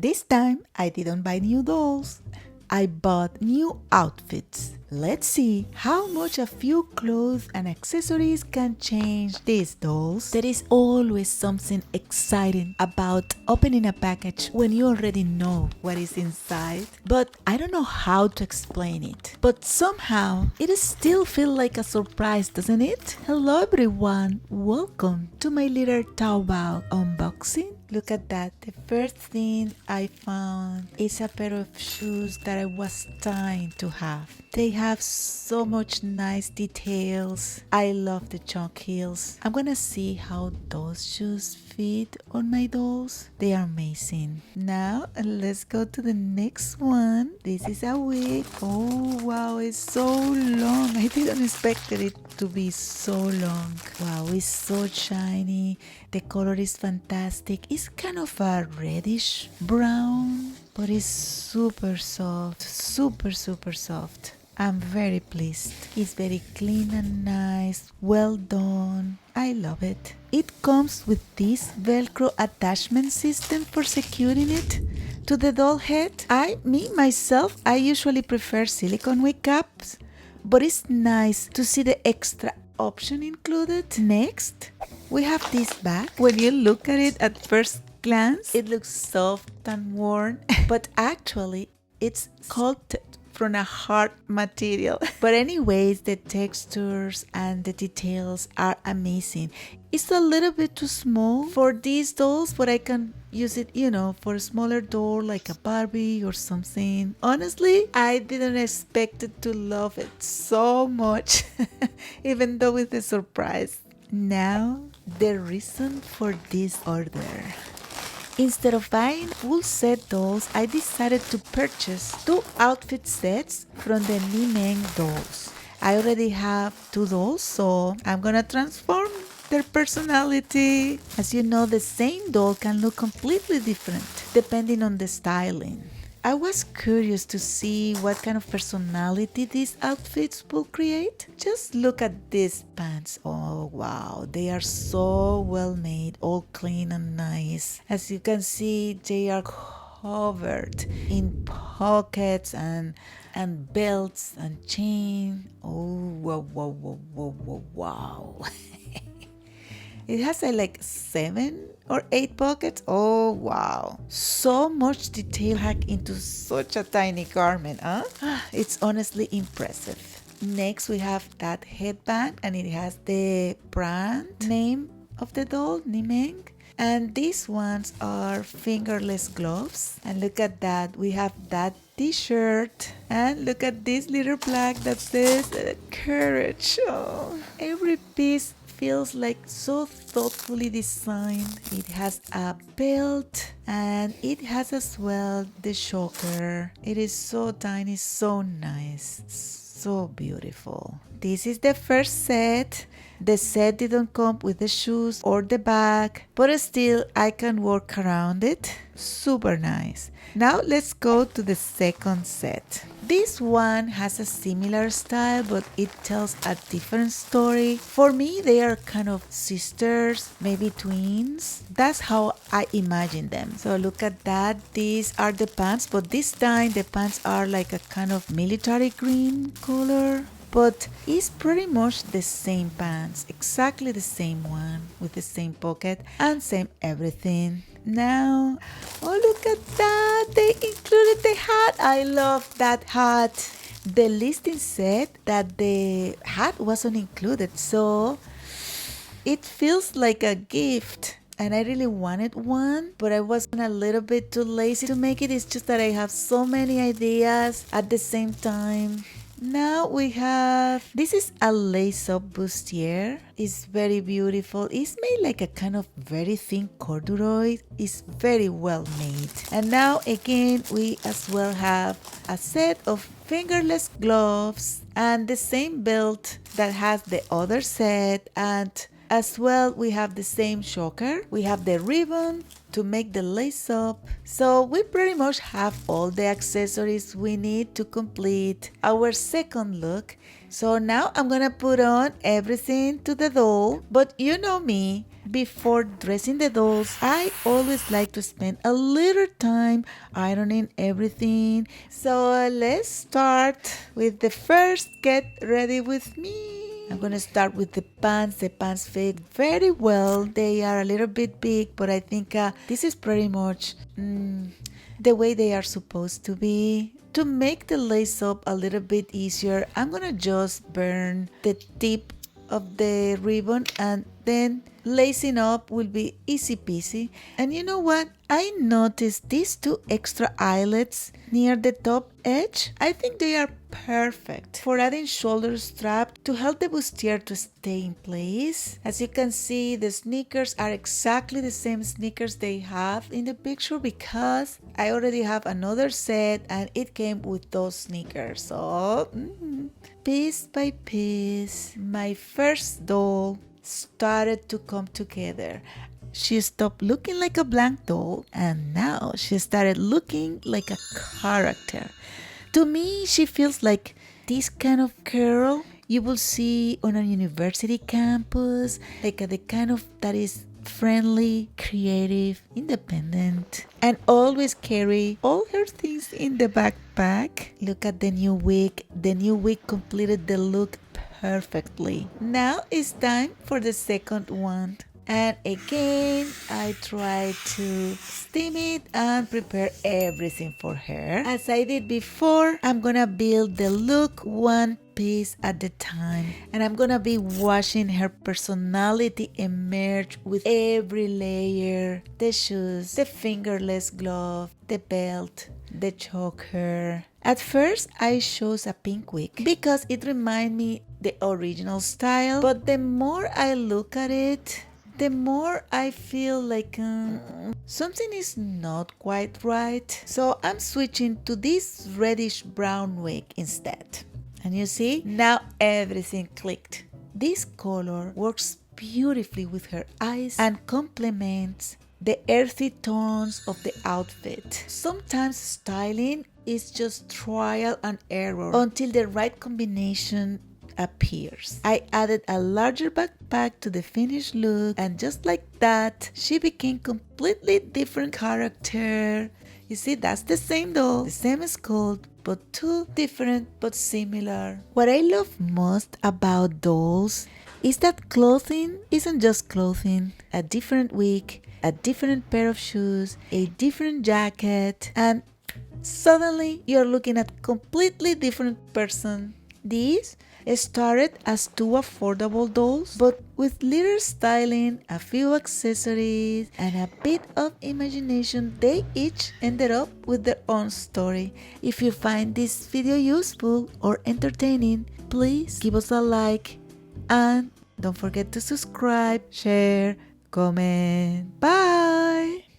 This time I didn't buy new dolls. I bought new outfits. Let's see how much a few clothes and accessories can change these dolls. There is always something exciting about opening a package when you already know what is inside. But I don't know how to explain it. But somehow it still feels like a surprise, doesn't it? Hello everyone, welcome to my little Taobao unboxing. Look at that. The first thing I found is a pair of shoes that I was dying to have. They have so much nice details. I love the chunk heels. I'm gonna see how those shoes fit on my dolls. They are amazing. Now let's go to the next one. This is a wig. Oh wow, it's so long. I didn't expect it to be so long. Wow, it's so shiny. The color is fantastic. It's kind of a reddish brown, but it's super soft, super soft. I'm very pleased. It's very clean and nice, well done. I love it. It comes with this Velcro attachment system for securing it to the doll head. I usually prefer silicone wig caps, but it's nice to see the extra option included. Next, we have this bag. When you look at it at first glance, it looks soft and worn, but actually it's sculpted from a hard material. But anyways, the textures and the details are amazing. It's a little bit too small for these dolls, but I can use it, for a smaller doll like a Barbie or something. Honestly, I didn't expect it to love it so much, even though it's a surprise. Now, the reason for this order. Instead of buying full set dolls, I decided to purchase 2 outfit sets from the Nimeng dolls. I already have 2 dolls, so I'm gonna transform their personality. As you know, the same doll can look completely different depending on the styling. I was curious to see what kind of personality these outfits will create. Just look at these pants. Oh wow, they are so well made, all clean and nice. As you can see, they are covered in pockets and belts and chain. Oh wow. It has like 7 or 8 pockets. Oh wow, so much detail packed into such a tiny garment, huh? It's honestly impressive. Next, we have that headband, and it has the brand name of the doll, Nimeng. And these ones are fingerless gloves. And look at that, we have that t-shirt. And look at this little plaque that says courage. Oh, every piece feels like so thoughtfully designed. It has a belt and it has as well the choker. It is so tiny, so nice, so beautiful. This is the first set. The set didn't come with the shoes or the bag, but still I can work around it. Super nice. Now let's go to the second set. This one has a similar style, but it tells a different story. For me, they are kind of sisters, maybe twins. That's how I imagine them. So look at that. These are the pants, but this time the pants are like a kind of military green color. But it's pretty much the same pants, exactly the same one, with the same pocket and same everything. Now, oh look at that, they included the hat. I love that hat. The listing said that the hat wasn't included, so it feels like a gift. And I really wanted one, but I was a little bit too lazy to make it. It's just that I have so many ideas at the same time. Now we have, this is a lace-up bustier. It's very beautiful. It's made like a kind of very thin corduroy. It's very well made. And now again, we as well have a set of fingerless gloves and the same belt that has the other set. And as well, we have the same choker. We have the ribbon to make the lace up. So we pretty much have all the accessories we need to complete our second look. So now I'm gonna put on everything to the doll, but you know me, before dressing the dolls, I always like to spend a little time ironing everything. So let's start with the first get ready with me. I'm gonna start with the pants. The pants fit very well. They are a little bit big, but I think this is pretty much the way they are supposed to be. To make the lace up a little bit easier, I'm gonna just burn the tip of the ribbon, and then lacing up will be easy peasy. And you know what? I noticed these two extra eyelets near the top edge. I think they are perfect for adding shoulder strap to help the bustier to stay in place. As you can see, the sneakers are exactly the same sneakers they have in the picture, because I already have another set and it came with those sneakers. So piece by piece, my first doll started to come together. She stopped looking like a blank doll, and now she started looking like a character. To me, she feels like this kind of girl you will see on a university campus, like the kind of that is friendly, creative, independent, and always carry all her things in the backpack. Look at the new wig. The new wig completed the look perfectly. Now it's time for the second one. And again, I try to steam it and prepare everything for her. As I did before, I'm gonna build the look one piece at a time. And I'm gonna be watching her personality emerge with every layer. The shoes, the fingerless glove, the belt, the choker. At first, I chose a pink wig because it reminded me the original style. But the more I look at it, the more I feel like something is not quite right. So I'm switching to this reddish brown wig instead. And you see, now everything clicked. This color works beautifully with her eyes and complements the earthy tones of the outfit. Sometimes styling is just trial and error until the right combination appears. I added a larger backpack to the finished look, and just like that, she became completely different character. You see, that's the same doll, the same sculpt, but two different but similar. What I love most about dolls is that clothing isn't just clothing. A different wig, a different pair of shoes, a different jacket, and suddenly you're looking at a completely different person. These started as two affordable dolls, but with little styling, a few accessories, and a bit of imagination, they each ended up with their own story. If you find this video useful or entertaining, please give us a like, and don't forget to subscribe, share, comment. Bye!